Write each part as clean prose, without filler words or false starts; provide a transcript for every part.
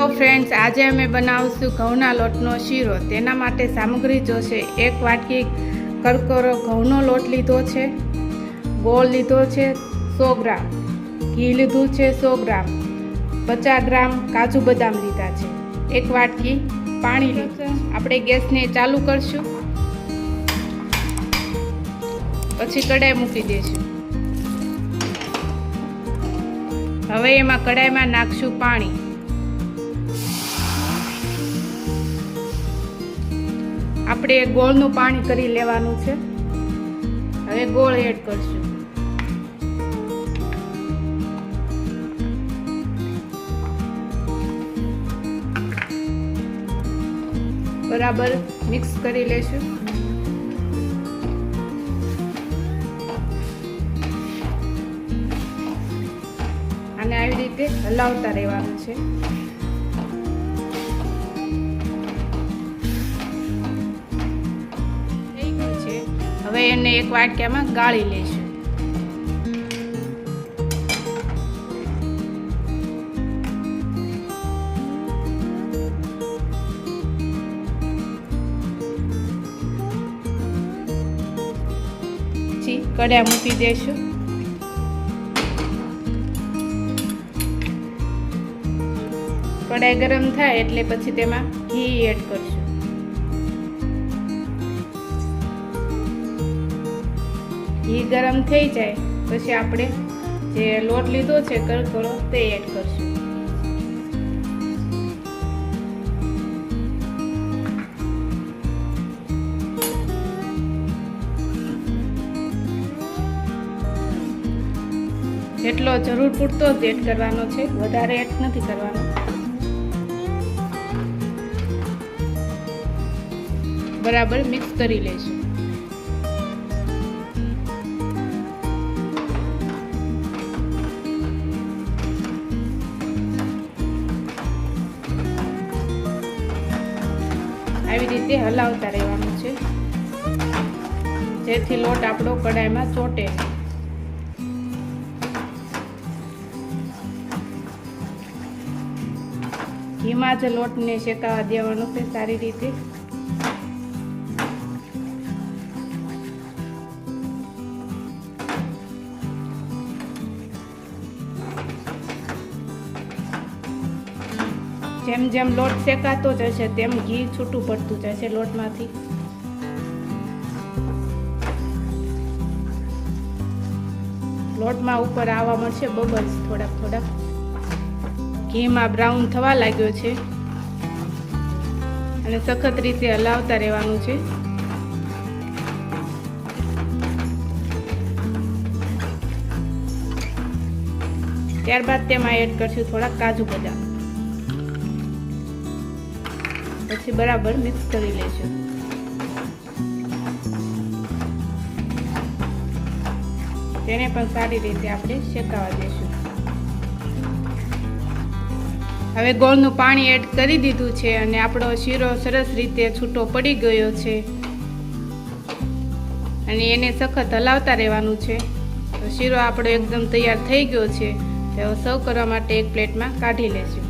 તો ફ્રેન્ડ્સ, આજે અમે બનાવશું ઘઉંના લોટનો શીરો। તેના માટે સામગ્રી જોશે 1 વાટકી કરકરો ઘઉંનો લોટ લીધો છે, ગોળ લીધો છે 100 ગ્રામ, ઘી લીધું છે 100 ગ્રામ, 50 ગ્રામ કાજુ બદામ લીધા છે, 1 વાટકી પાણી લીધું। આપણે ગેસને ચાલુ કરશું, પછી કઢાઈ મૂકી દઈશું। હવે એમાં કઢાઈમાં નાખશું પાણી। આપણે ગોળનું પાણી કરી લેવાનું છે। હવે ગોળ એડ કરશું, બરાબર મિક્સ કરી લેશું। અને આવી રીતે હલાવતા રહેવાનું છે। હવે એને એક વાટકામાં ગાળી લઈશું। પછી કઢાઈ મૂકી દઈશું। કઢાઈ ગરમ થાય એટલે પછી તેમાં ઘી એડ કરશું। ઘી ગરમ થઈ જાય પછી આપણે જે લોટ લીધો છે કરકરો તે એડ કરશું। જેટલો જરૂર પૂરતો જ એડ કરવાનો છે, વધારે એડ નથી કરવાનો। બરાબર મિક્સ કરી લઈશું। આવી રીતે હલાવતા રહેવાનું છે, જેથી લોટ આપણો કઢાઈમાં ચોટે। ઘીમાં જ લોટને શેકાવા દેવાનો છે સારી રીતે। જેમ જેમ લોટ શેકાતો જશે તેમ ઘી છૂટું પડતું જશે લોટમાંથી। લોટમાં ઉપર આવવા મળશે બબલ્સ થોડાક થોડાક। ઘીમાં બ્રાઉન થવા લાગ્યો છે અને સખત રીતે હલાવતા રહેવાનું છે। ત્યારબાદ તેમાં એડ કરશું થોડા કાજુ બદામ, પછી બરાબર મિક્સ કરી લેશું। તેને પણ સારી રીતે આપણે શેકાવા દેશું। હવે ગોળનું પાણી એડ કરી દીધું છે અને આપણો શીરો સરસ રીતે છૂટો પડી ગયો છે અને એને સખત હલાવતા રહેવાનું છે। તો શીરો આપણો એકદમ તૈયાર થઈ ગયો છે। તો સર્વ કરવા માટે એક પ્લેટમાં કાઢી લેશું।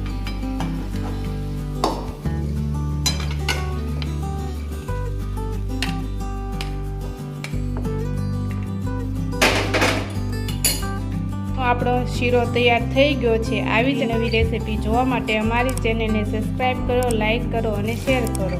આપણો શીરો તૈયાર થઈ ગયો છે। આવી જ નવી રેસીપી જોવા માટે અમારી ચેનલને સબસ્ક્રાઈબ કરો, લાઈક કરો અને શેર કરો।